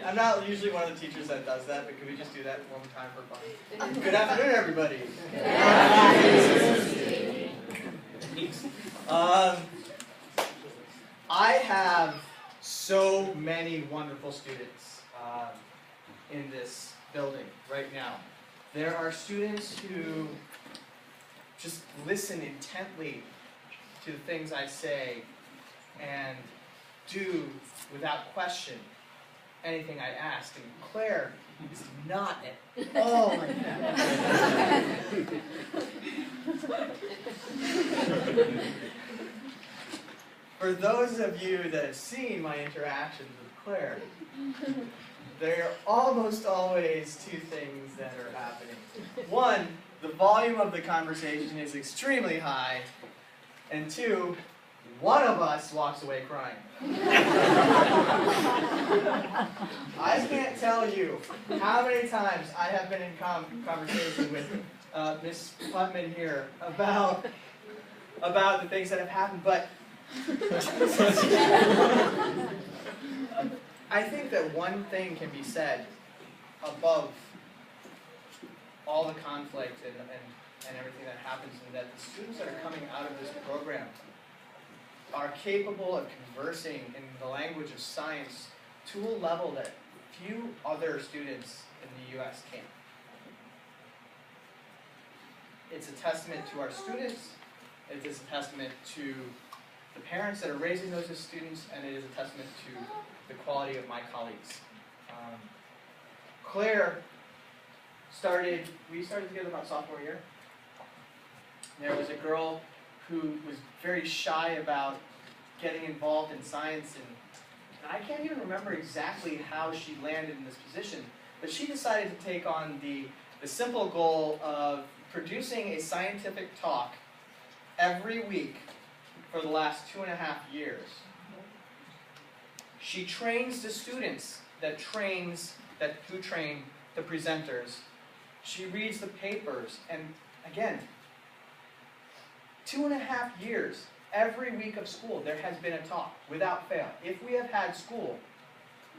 I'm not usually one of the teachers that does that, but could we just do that one time for fun? Good afternoon, everybody. Good afternoon. I have so many wonderful students in this building right now. There are students who just listen intently to the things I say and do without question anything I ask. And Claire is not at all like that. For those of you that have seen my interactions with Claire, there are almost always two things that are happening. One, the volume of the conversation is extremely high, and two, one of us walks away crying. I can't tell you how many times I have been in conversation with Miss Putman here about the things that have happened, but I think that one thing can be said above all the conflict and everything that happens, and that the students that are coming out of this program are capable of conversing in the language of science to a level that few other students in the U.S. can. It's a testament to our students, it is a testament to the parents that are raising those as students, and it is a testament to the quality of my colleagues. Claire we started together about sophomore year. There was a girl who was very shy about getting involved in science, and I can't even remember exactly how she landed in this position, but she decided to take on the simple goal of producing a scientific talk every week for the last 2.5 years. She trains the students who train the presenters. She reads the papers, and again, 2.5 years, every week of school, there has been a talk, without fail. If we have had school,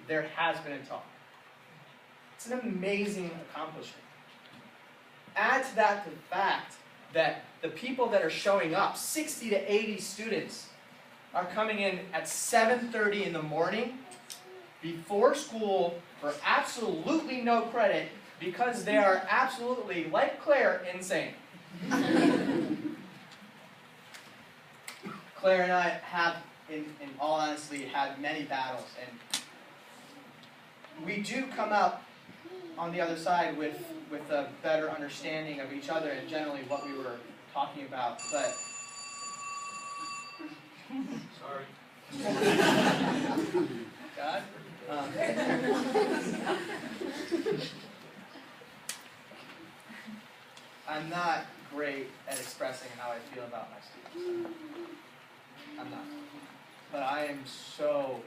there has been a talk. It's an amazing accomplishment. Add to that the fact that the people that are showing up, 60 to 80 students, are coming in at 7:30 in the morning before school for absolutely no credit because they are absolutely, like Claire, insane. Claire and I have, in all honesty, had many battles, and we do come out on the other side with a better understanding of each other and generally what we were talking about, but sorry. God? I'm not great at expressing how I feel about my students. I'm not. But I am so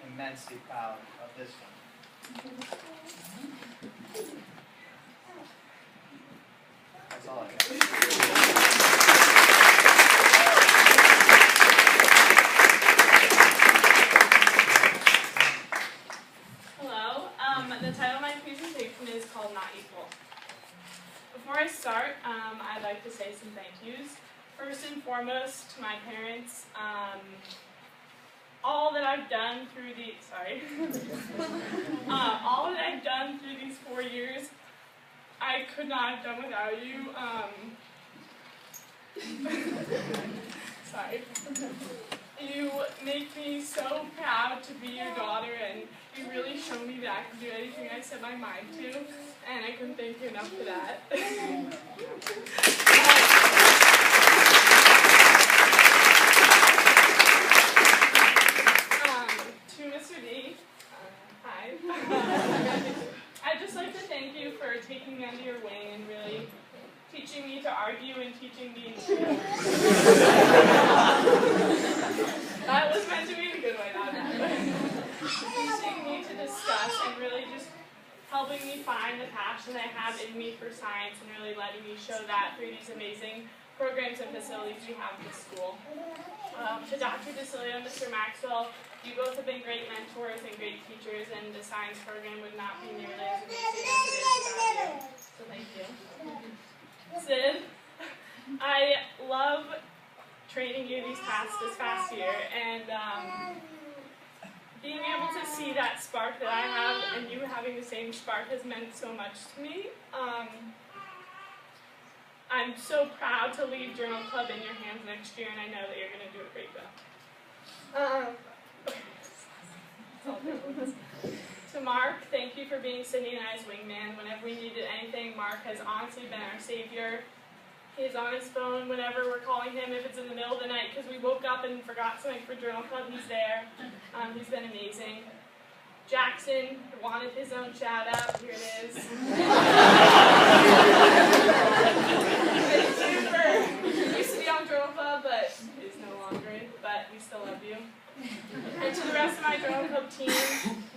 immensely proud of this one. That's all I got. Hello. The title of my presentation is called Not Equal. Before I start, I'd like to say some thank yous. First and foremost, to my parents. All that I've done through all that I've done through these 4 years, I could not have done without you. Sorry. You make me so proud to be your daughter, and you really show me that I can do anything I set my mind to, and I couldn't thank you enough for that. To Mr. D, hi. I'd just like to thank you for taking me under your wing and really teaching me to argue and teaching me that was meant to be in a good way, not bad. Teaching me to discuss and really just helping me find the passion I have in me for science and really letting me show that through these amazing programs and facilities we have at the school. To Dr. DeCilio and Mr. Maxwell, you both have been great mentors and great teachers, and the science program would not be nearly as amazing as it is without you. So thank you. Sid, I love training you this past year, and being able to see that spark that I have and you having the same spark has meant so much to me. I'm so proud to leave Journal Club in your hands next year, and I know that you're going to do a great job. To Mark, thank you for being Cindy and I's wingman. Whenever we needed anything, Mark has honestly been our savior. He's on his phone whenever we're calling him, if it's in the middle of the night, because we woke up and forgot something for Journal Club, he's there. He's been amazing. Jackson wanted his own shout out, here it is. He used to be on Journal Club, but he's no longer, but we still love you. And to the rest of my Journal Club team,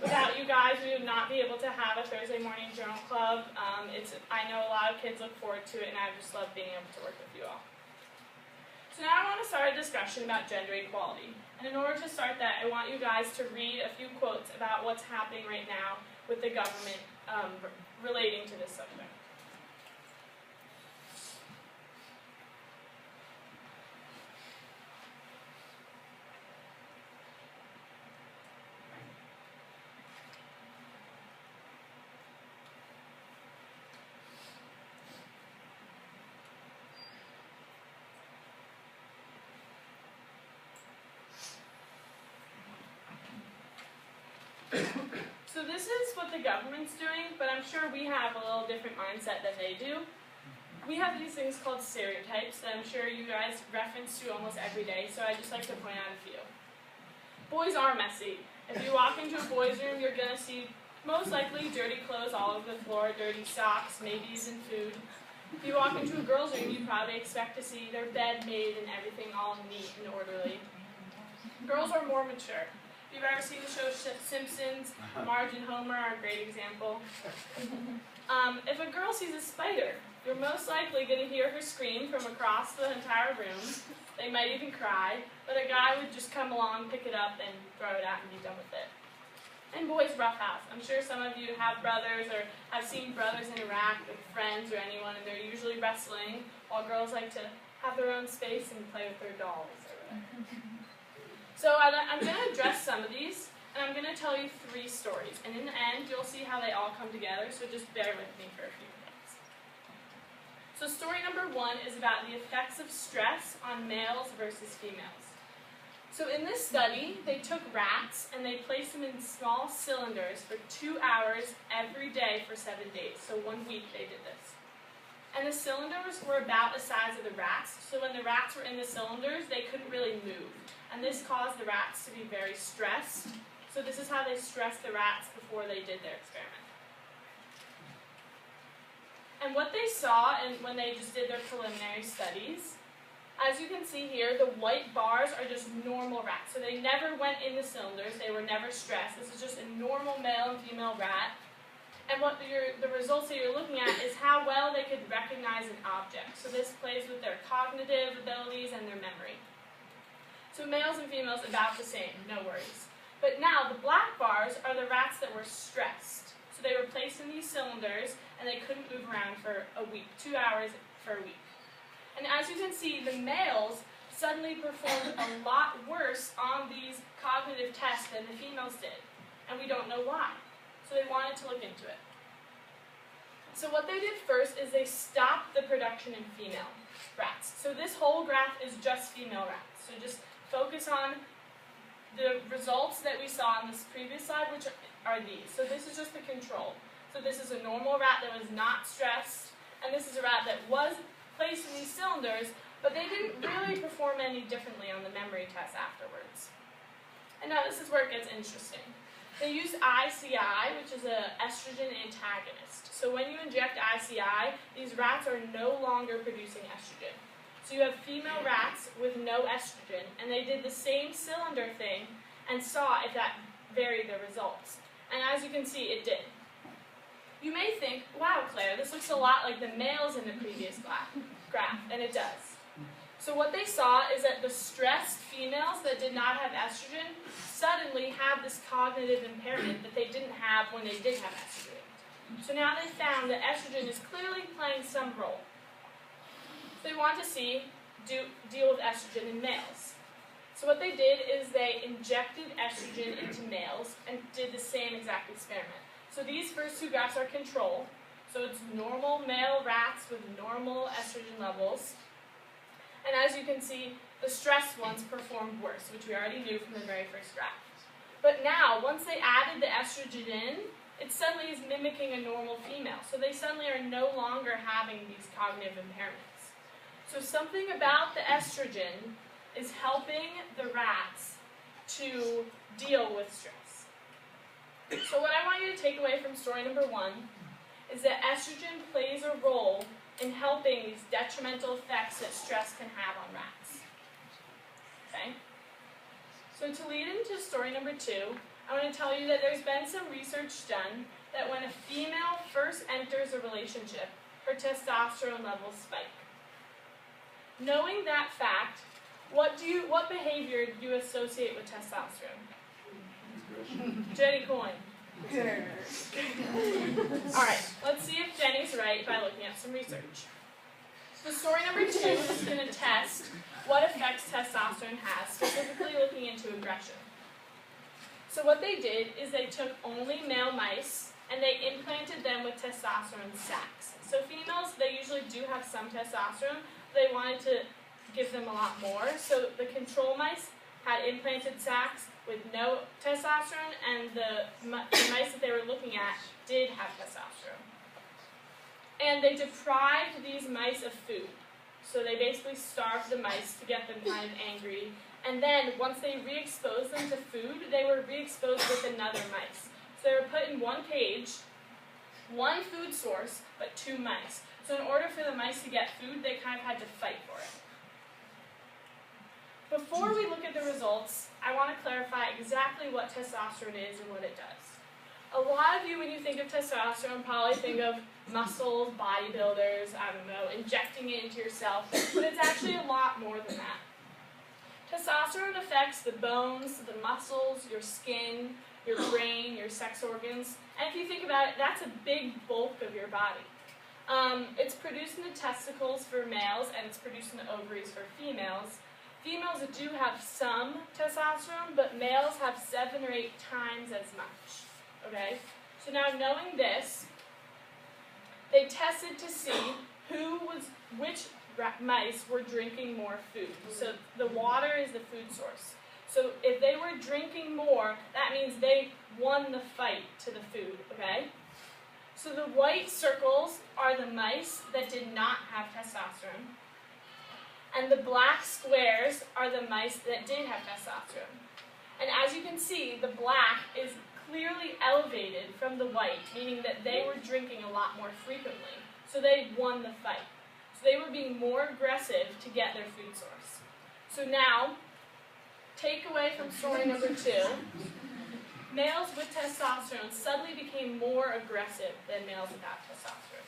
without you guys, we would not be able to have a Thursday morning Journal Club. I know a lot of kids look forward to it, and I just love being able to work with you all. So now I want to start a discussion about gender equality. And in order to start that, I want you guys to read a few quotes about what's happening right now with the government relating to this subject. So this is what the government's doing, but I'm sure we have a little different mindset than they do. We have these things called stereotypes that I'm sure you guys reference to almost every day, so I'd just like to point out a few. Boys are messy. If you walk into a boys' room, you're going to see most likely dirty clothes all over the floor, dirty socks, maybe even food. If you walk into a girl's room, you probably expect to see their bed made and everything all neat and orderly. Girls are more mature. If you've ever seen the show Simpsons, Marge and Homer are a great example. If a girl sees a spider, you're most likely going to hear her scream from across the entire room. They might even cry, but a guy would just come along, pick it up, and throw it out and be done with it. And boys roughhouse. I'm sure some of you have brothers or have seen brothers interact with friends or anyone, and they're usually wrestling, while girls like to have their own space and play with their dolls or whatever. So I'm going to address some of these, and I'm going to tell you 3 stories. And in the end, you'll see how they all come together, so just bear with me for a few minutes. So story number 1 is about the effects of stress on males versus females. So in this study, they took rats and they placed them in small cylinders for 2 hours every day for 7 days. So 1 week they did this. And the cylinders were about the size of the rats, so when the rats were in the cylinders, they couldn't really move. And this caused the rats to be very stressed. So this is how they stressed the rats before they did their experiment. And what they saw when they just did their preliminary studies, as you can see here, the white bars are just normal rats. So they never went in the cylinders, they were never stressed. This is just a normal male and female rat. And what the results that you're looking at is how well they could recognize an object. So this plays with their cognitive abilities and their memory. So males and females about the same, no worries. But now the black bars are the rats that were stressed. So they were placed in these cylinders and they couldn't move around for a week, 2 hours for a week. And as you can see, the males suddenly performed a lot worse on these cognitive tests than the females did. And we don't know why. So they wanted to look into it. So what they did first is they stopped the production in female rats. So this whole graph is just female rats. So just focus on the results that we saw on this previous slide, which are these. So this is just the control. So this is a normal rat that was not stressed, and this is a rat that was placed in these cylinders, but they didn't really perform any differently on the memory test afterwards. And now this is where it gets interesting. They used ICI, which is an estrogen antagonist. So when you inject ICI, these rats are no longer producing estrogen. So you have female rats with no estrogen, and they did the same cylinder thing and saw if that varied the results. And as you can see, it did. You may think, wow, Claire, this looks a lot like the males in the previous graph, and it does. So what they saw is that the stressed females that did not have estrogen suddenly had this cognitive impairment that they didn't have when they did have estrogen. So now they found that estrogen is clearly playing some role. So they want to deal with estrogen in males. So what they did is they injected estrogen into males and did the same exact experiment. So these first two graphs are control. So it's normal male rats with normal estrogen levels. And as you can see, the stressed ones performed worse, which we already knew from the very first graph. But now, once they added the estrogen in, it suddenly is mimicking a normal female. So they suddenly are no longer having these cognitive impairments. So something about the estrogen is helping the rats to deal with stress. So what I want you to take away from story number 1 is that estrogen plays a role in helping these detrimental effects that stress can have on rats. Okay? So to lead into story number 2, I want to tell you that there's been some research done that when a female first enters a relationship, her testosterone levels spike. Knowing that fact, what behavior do you associate with testosterone? Jenny Coyne. Alright, let's see if Jenny's right by looking at some research. So story number 2 is going to test what effects testosterone has, specifically looking into aggression. So what they did is they took only male mice and they implanted them with testosterone sacs. So females, they usually do have some testosterone, but they wanted to give them a lot more. So the control mice had implanted sacs with no testosterone, and the mice that they were looking at did have testosterone. And they deprived these mice of food. So they basically starved the mice to get them kind of angry. And then once they re-exposed them to food, they were re-exposed with another mice. So they were put in one cage, one food source, but 2 mice. So in order for the mice to get food, they kind of had to fight for it. Before we look at the results, I want to clarify exactly what testosterone is and what it does. A lot of you, when you think of testosterone, probably think of muscles, bodybuilders, I don't know, injecting it into yourself, but it's actually a lot more than that. Testosterone affects the bones, the muscles, your skin, your brain, your sex organs, and if you think about it, that's a big bulk of your body. It's produced in the testicles for males, and it's produced in the ovaries for females. Females do have some testosterone, but males have 7 or 8 times as much. Okay? So now knowing this, they tested to see which mice were drinking more food. So the water is the food source. So if they were drinking more, that means they won the fight to the food, okay? So the white circles are the mice that did not have testosterone. And the black squares are the mice that did have testosterone. And as you can see, the black is clearly elevated from the white, meaning that they were drinking a lot more frequently. So they won the fight. So they were being more aggressive to get their food source. So now, takeaway from story number 2, males with testosterone suddenly became more aggressive than males without testosterone.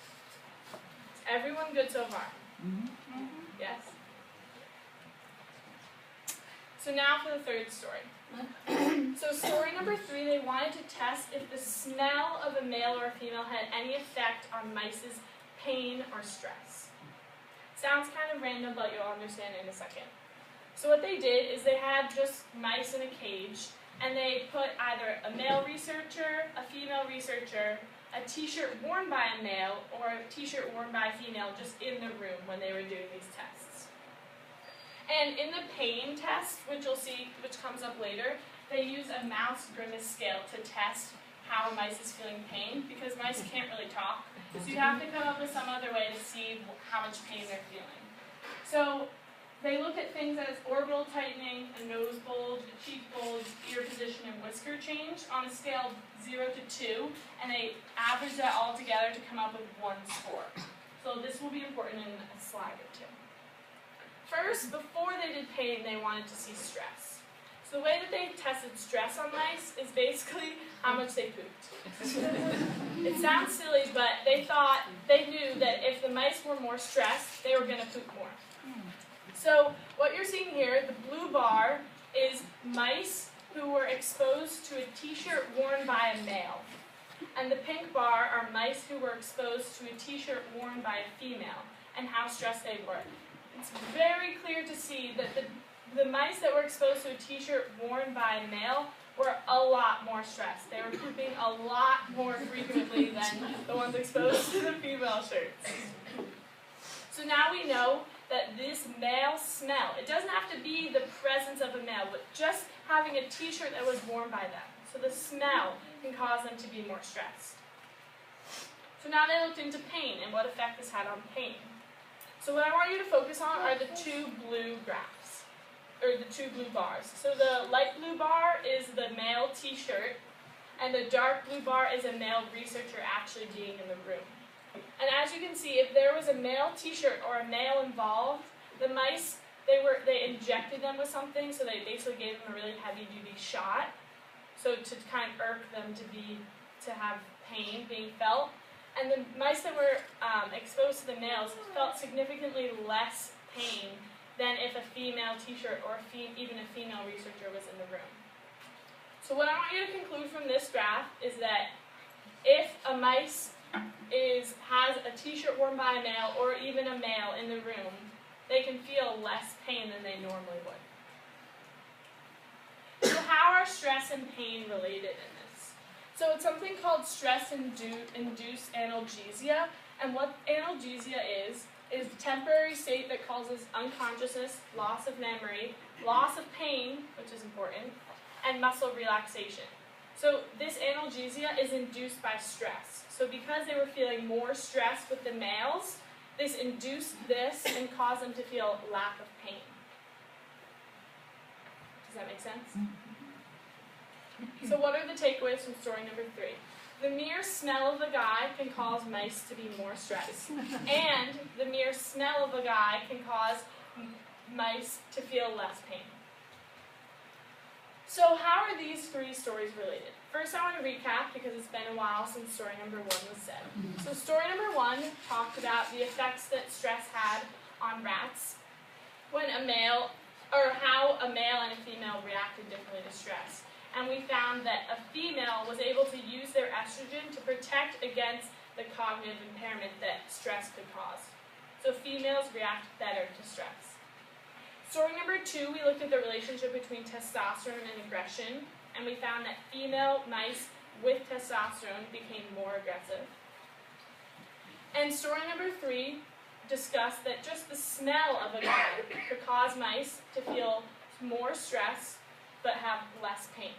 Is everyone good so far? Mm-hmm. Yes? So now for the third story. So story number 3, they wanted to test if the smell of a male or a female had any effect on mice's pain or stress. Sounds kind of random, but you'll understand in a second. So what they did is they had just mice in a cage, and they put either a male researcher, a female researcher, a t-shirt worn by a male, or a t-shirt worn by a female just in the room when they were doing these tests. And in the pain test, which you'll see, which comes up later, they use a mouse grimace scale to test how a mice is feeling pain, because mice can't really talk. So you have to come up with some other way to see how much pain they're feeling. So they look at things as orbital tightening, a nose bulge, a cheek bulge, ear position, and whisker change on a scale of 0 to 2, and they average that all together to come up with 1 score. So this will be important in a slide or 2. First, before they did pain, they wanted to see stress. So the way that they tested stress on mice is basically how much they pooped. It sounds silly, but they knew that if the mice were more stressed, they were going to poop more. So what you're seeing here, the blue bar is mice who were exposed to a t-shirt worn by a male. And the pink bar are mice who were exposed to a t-shirt worn by a female and how stressed they were. It's very clear to see that the mice that were exposed to a t-shirt worn by a male were a lot more stressed. They were pooping a lot more frequently than the ones exposed to the female shirts. So now we know that this male smell, it doesn't have to be the presence of a male, but just having a t-shirt that was worn by them. So the smell can cause them to be more stressed. So now they looked into pain and what effect this had on pain. So what I want you to focus on are the two blue graphs, or the two blue bars. So the light blue bar is the male t-shirt, and the dark blue bar is a male researcher actually being in the room. And as you can see, if there was a male t-shirt or a male involved, the mice, they injected them with something, so they basically gave them a really heavy-duty shot, so to kind of irk them to have pain being felt. And the mice that were exposed to the males felt significantly less pain than if a female t-shirt or even a female researcher was in the room. So what I want you to conclude from this graph is that if a mice has a t-shirt worn by a male or even a male in the room, they can feel less pain than they normally would. So how are stress and pain related in this? So it's something called stress-induced analgesia, and what analgesia is a temporary state that causes unconsciousness, loss of memory, loss of pain, which is important, and muscle relaxation. So this analgesia is induced by stress. So because they were feeling more stress with the males, this induced this and caused them to feel lack of pain. Does that make sense? So what are the takeaways from story number 3? The mere smell of a guy can cause mice to be more stressed. And the mere smell of a guy can cause mice to feel less pain. So how are these 3 stories related? First, I want to recap because it's been a while since story number 1 was said. So story number 1 talked about the effects that stress had on rats when a male, or how a male and a female reacted differently to stress. And we found that a female was able to use their estrogen to protect against the cognitive impairment that stress could cause. So females react better to stress. Story number 2, we looked at the relationship between testosterone and aggression, and we found that female mice with testosterone became more aggressive. And story number 3 discussed that just the smell of a guy could cause mice to feel more stress but have less pain.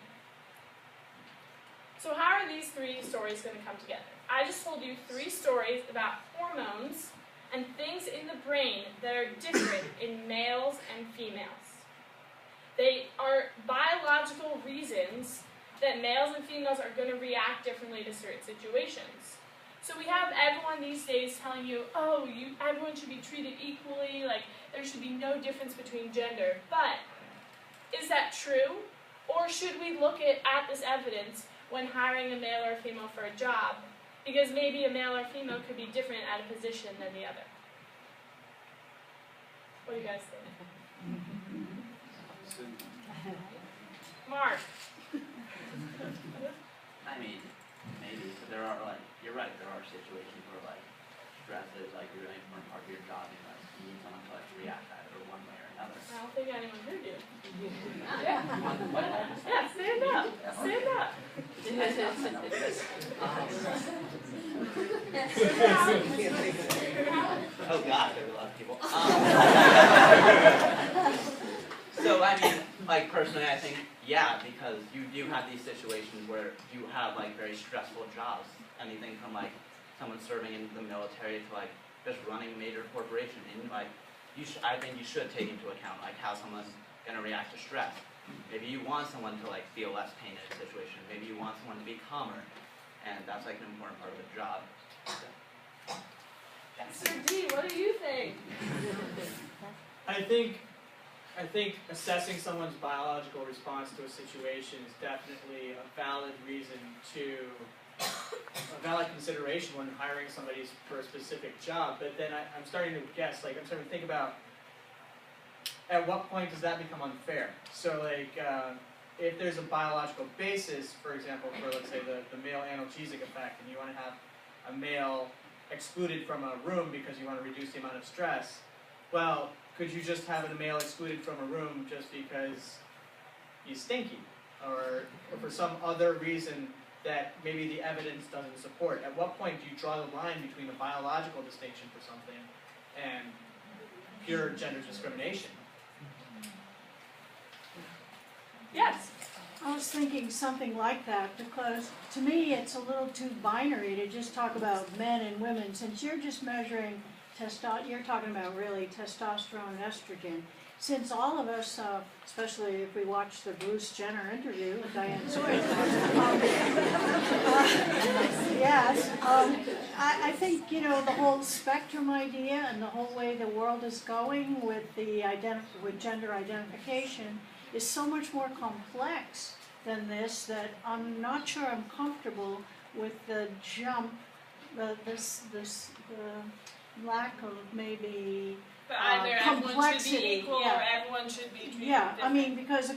So how are these 3 stories going to come together? I just told you 3 stories about hormones and things in the brain that are different in males and females. They are biological reasons that males and females are going to react differently to certain situations. So we have everyone these days telling you, oh, everyone should be treated equally, like there should be no difference between gender. But is that true? Or should we look at this evidence when hiring a male or a female for a job? Because maybe a male or female could be different at a position than the other. What do you guys think? Mark? I mean, maybe, but there are, like, you're right, there are situations where, like, stress is, like, a really important part of your job, and, like, you need someone to, like, react to it one way or another. I don't think anyone heard you. Yeah. Yeah, stand up. Stand up. Oh God, there were a lot of people. So I mean, like personally, I think yeah, because you do have these situations where you have like very stressful jobs. Anything from like someone serving in the military to like just running a major corporation, and like I think you should take into account like how someone's gonna react to stress. Maybe you want someone to like feel less pain in a situation. Maybe you want someone to be calmer, and that's like an important part of the job. Sir D, what do you think? I think assessing someone's biological response to a situation is definitely a valid consideration when hiring somebody for a specific job. But then I'm starting to guess, like I'm starting to think about at what point does that become unfair? So like, if there's a biological basis, for example, for let's say the male analgesic effect, and you want to have a male excluded from a room because you want to reduce the amount of stress, well, could you just have a male excluded from a room just because he's stinky, or for some other reason that maybe the evidence doesn't support? At what point do you draw the line between a biological distinction for something and pure gender discrimination? Yes. I was thinking something like that, because to me it's a little too binary to just talk about men and women, since you're just measuring you're talking about really testosterone and estrogen. Since all of us, especially if we watch the Bruce Jenner interview with Diane Sawyer, yes, I think, you know, the whole spectrum idea and the whole way the world is going with the with gender identification is so much more complex than this, that I'm not sure I'm comfortable with the jump, the lack of maybe But either everyone should be complexity, equal yeah. or everyone should be treated yeah, I different. mean, because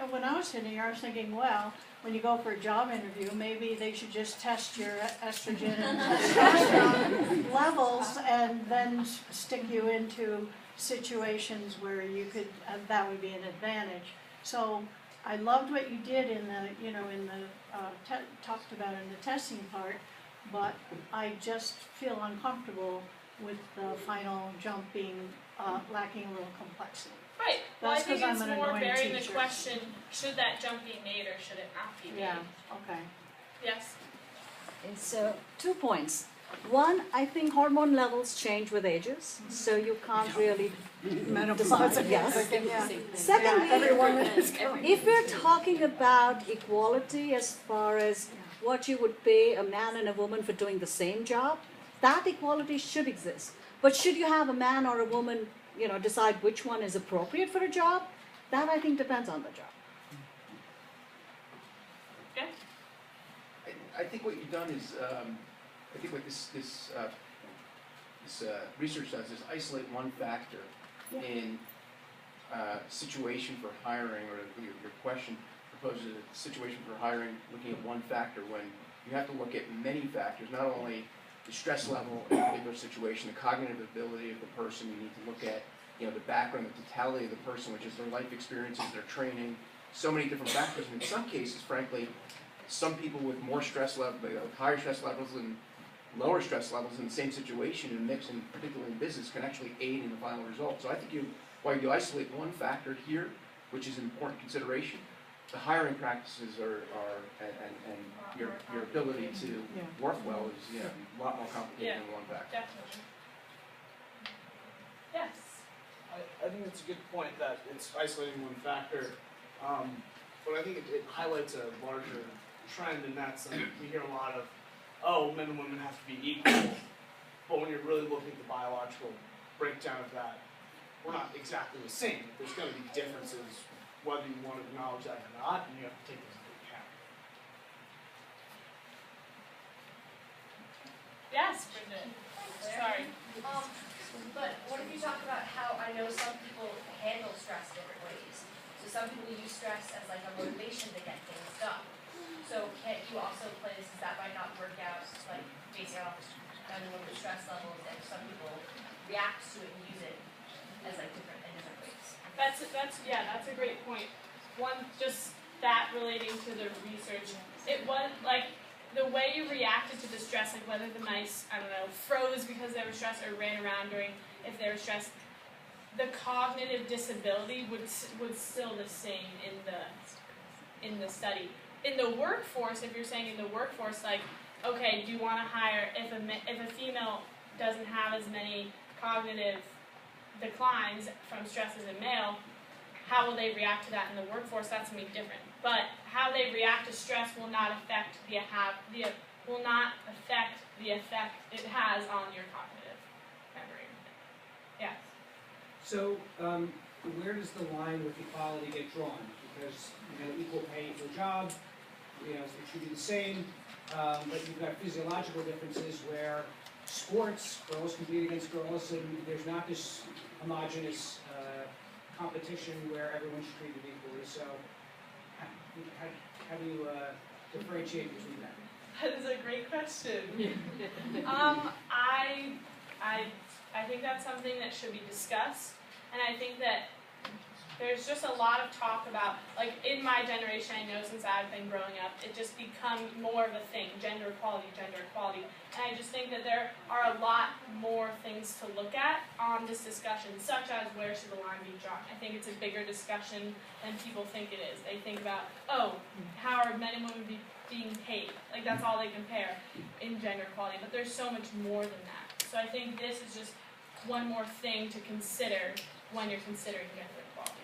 when I was sitting here, I was thinking, well, when you go for a job interview, maybe they should just test your estrogen and testosterone levels and then stick you into situations where you could, that would be an advantage. So I loved what you did in the, you know, in the, talked about in the testing part, but I just feel uncomfortable with the final jump being lacking a little complexity. Right. Well, I That's think 'cause it's I'm an more annoying bearing the teacher. question, should that jump be made or should it not be made? Yeah, okay. Yes. It's 2 points. One, I think hormone levels change with ages, so you can't really decide. Yes. Yeah. Secondly, everyone if we're talking about equality as far as what you would pay a man and a woman for doing the same job, that equality should exist. But should you have a man or a woman, you know, decide which one is appropriate for a job? That I think depends on the job. Okay. I think what you've done is, I think what this research does is isolate one factor in situation for hiring, or your question proposes a situation for hiring looking at one factor when you have to look at many factors, not only the stress level in a particular situation, the cognitive ability of the person. You need to look at, you know, the background, the totality of the person, which is their life experiences, their training, so many different factors. And in some cases, frankly, some people with more stress level, higher stress levels and lower stress levels in the same situation and mix, and particularly in business, can actually aid in the final result. So I think while you isolate one factor here, which is an important consideration, the hiring practices and your ability to work well is a lot more complicated than one factor. Definitely. Yes. I think it's a good point that it's isolating one factor, but I think it highlights a larger trend, and that's we hear a lot of, oh, men and women have to be equal, but when you're really looking at the biological breakdown of that, we're not exactly the same. There's going to be differences, whether you want to acknowledge that or not, and you have to take those into account. Yes, Bridget. Sorry. But what if you talk about how I know some people handle stress different ways? So some people use stress as like a motivation to get things done. So can't you also play this, that might not work out, like based off kind of the stress levels, and some people react to it and use it as like different ways. That's a great point. One, just that relating to the research, it was like the way you reacted to the stress, like whether the mice, I don't know, froze because they were stressed or ran around during if they were stressed, the cognitive disability was still the same in the study. In the workforce, if you're saying in the workforce, like, okay, do you want to hire, if a female doesn't have as many cognitive declines from stress as a male, how will they react to that in the workforce? That's going to be different. But how they react to stress will not affect the effect it has on your cognitive memory. Yes. So, where does the line with equality get drawn? Because, you know, equal pay for a job, you know, it should be the same, but you've got physiological differences where sports, girls compete against girls, and there's not this homogeneous competition where everyone's treated equally. So how do you differentiate between that? That is a great question. I think that's something that should be discussed, and I think that there's just a lot of talk about, like in my generation, I know since I've been growing up, it just become more of a thing, gender equality, and I just think that there are a lot more things to look at on this discussion, such as where should the line be drawn. I think it's a bigger discussion than people think it is. They think about, oh, how are men and women being paid? Like that's all they compare in gender equality, but there's so much more than that. So I think this is just one more thing to consider when you're considering gender equality.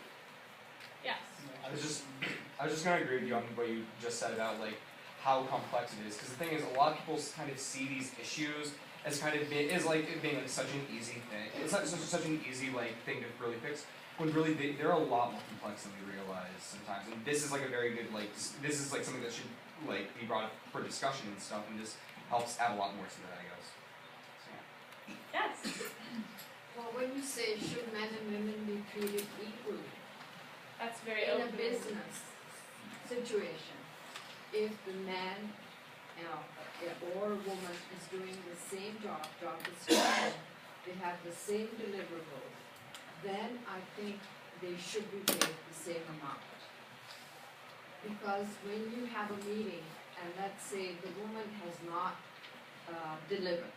Yes. I was just gonna agree with you on what you just said about like how complex it is. Because the thing is, a lot of people kind of see these issues as kind of being like such an easy thing. It's not such an easy like thing to really fix. When really they're a lot more complex than we realize sometimes. And this is like a very good this is like something that should like be brought up for discussion and stuff. And this helps add a lot more to that, I guess. So, yeah. Yes. Well, when you say should men and women be treated equally That's very in a open. business situation, if the man or a woman is doing the same job description, they have the same deliverables, then I think they should be paid the same amount. Because when you have a meeting and let's say the woman has not delivered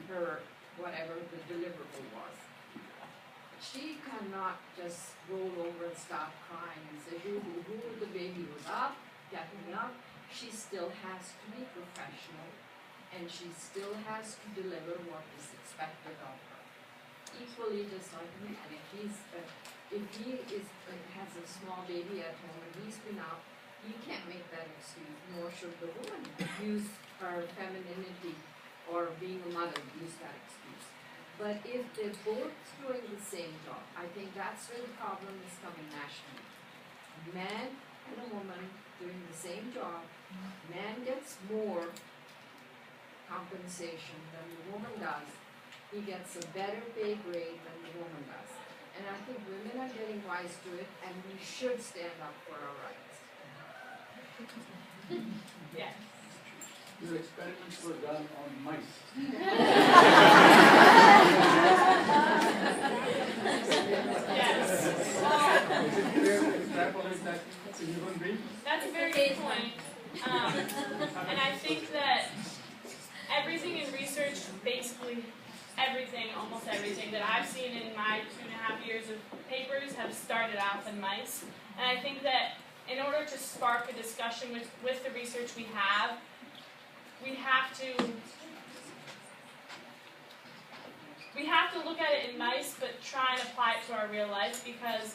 her whatever the deliverable was, she cannot just roll over and start crying and say, hoo, the baby was up, getting up. She still has to be professional, and she still has to deliver what is expected of her. Equally, just like a man, if he has a small baby at home and he's been out, you can't make that excuse, nor should the woman use her femininity or being a mother, use that excuse. But if they're both doing the same job, I think that's where the problem is coming nationally. A man and a woman doing the same job, man gets more compensation than the woman does. He gets a better pay grade than the woman does. And I think women are getting wise to it, and we should stand up for our rights. Yes. These experiments were done on mice. Yes. That's a very good point. And I think that everything in research, basically everything, almost everything that I've seen in my 2.5 years of papers have started off in mice. And I think that in order to spark a discussion with the research we have to look at it in mice, but try and apply it to our real life, because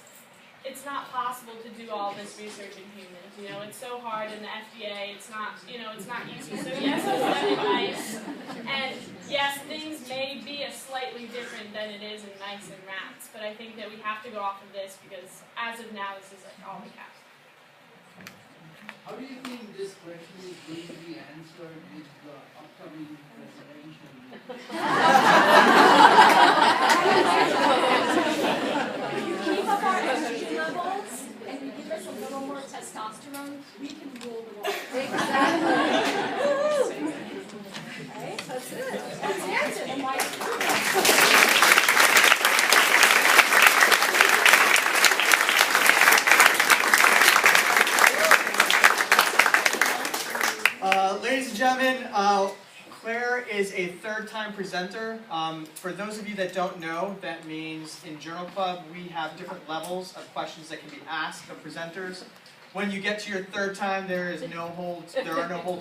it's not possible to do all this research in humans. You know, it's so hard in the FDA. It's not, it's not easy. So yes, it's done in mice, and yes, things may be slightly different than it is in mice and rats. But I think that we have to go off of this, because as of now, this is like all we have. How do you think this question is going to be answered with the upcoming presidential? Keep up our estrogen levels, and you give us a little more testosterone, we can rule the world. Exactly. Right? That's it. That's the answer. And why? Ladies and gentlemen, Claire is a third-time presenter. For those of you that don't know, that means in Journal Club we have different levels of questions that can be asked of presenters. When you get to your third time, there are no holds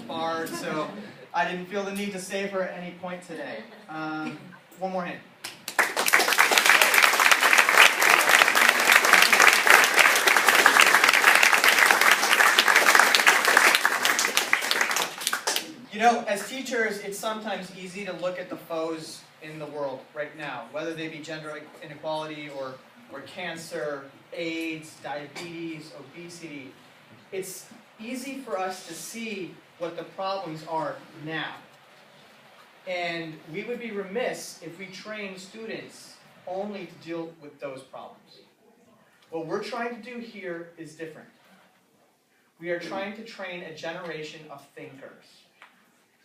barred. So I didn't feel the need to save her at any point today. One more hand. As teachers, it's sometimes easy to look at the foes in the world right now, whether they be gender inequality or cancer, AIDS, diabetes, obesity. It's easy for us to see what the problems are now. And we would be remiss if we train students only to deal with those problems. What we're trying to do here is different. We are trying to train a generation of thinkers.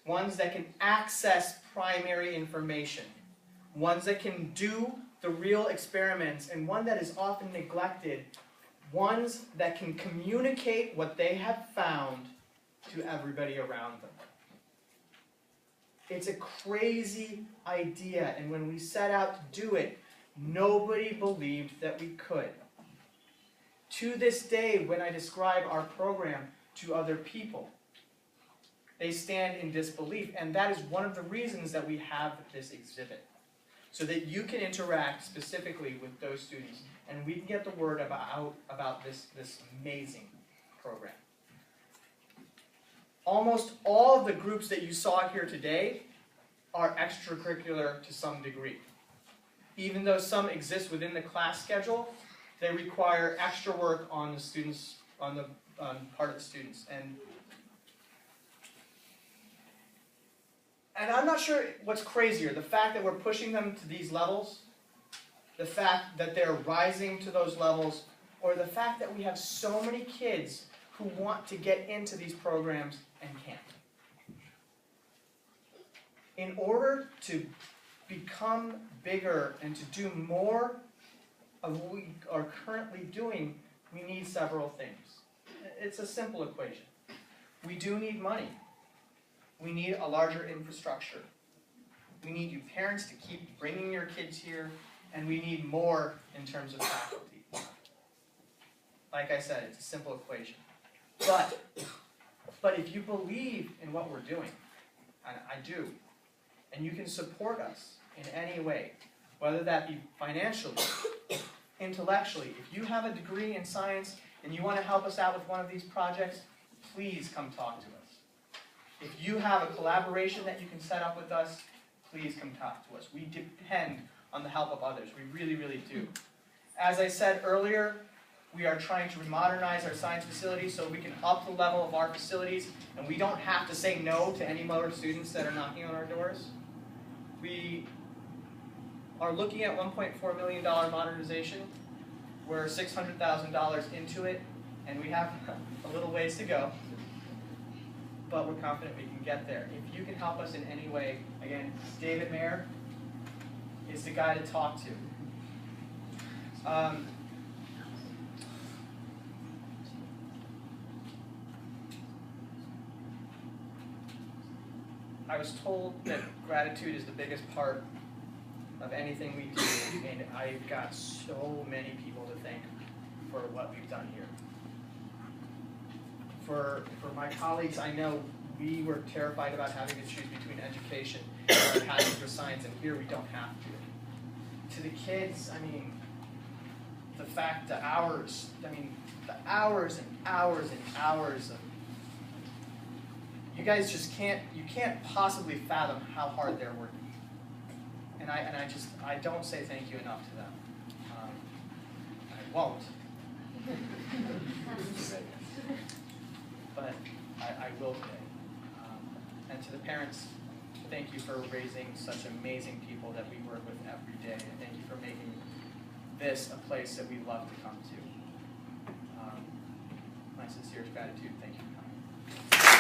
Ones that can access primary information. Ones that can do the real experiments, and one that is often neglected, ones that can communicate what they have found to everybody around them. It's a crazy idea, and when we set out to do it, nobody believed that we could. To this day, when I describe our program to other people, they stand in disbelief, and that is one of the reasons that we have this exhibit, so that you can interact specifically with those students, and we can get the word about this amazing program. Almost all of the groups that you saw here today are extracurricular to some degree. Even though some exist within the class schedule, they require extra work on the students, on part of the students. And I'm not sure what's crazier, the fact that we're pushing them to these levels, the fact that they're rising to those levels, or the fact that we have so many kids who want to get into these programs and can't. In order to become bigger and to do more of what we are currently doing, we need several things. It's a simple equation. We do need money. We need a larger infrastructure. We need you parents to keep bringing your kids here, and we need more in terms of faculty. Like I said, it's a simple equation. But if you believe in what we're doing, and I do, and you can support us in any way, whether that be financially, intellectually, if you have a degree in science and you want to help us out with one of these projects, please come talk to us. If you have a collaboration that you can set up with us, please come talk to us. We depend on the help of others. We really, really do. As I said earlier, we are trying to modernize our science facilities so we can up the level of our facilities, and we don't have to say no to any more students that are knocking on our doors. We are looking at $1.4 million modernization. We're $600,000 into it, and we have a little ways to go, but we're confident we can get there. If you can help us in any way, again, David Mayer is the guy to talk to. I was told that gratitude is the biggest part of anything we do, and I've got so many people to thank for what we've done here. For my colleagues, I know we were terrified about having to choose between education and our passion for science, and here we don't have to. To the kids, I mean, the hours and hours and hours of, you guys just can't possibly fathom how hard they're working. And I don't say thank you enough to them. I won't. But I will today. And to the parents, thank you for raising such amazing people that we work with every day. And thank you for making this a place that we love to come to. My sincerest gratitude. Thank you for coming.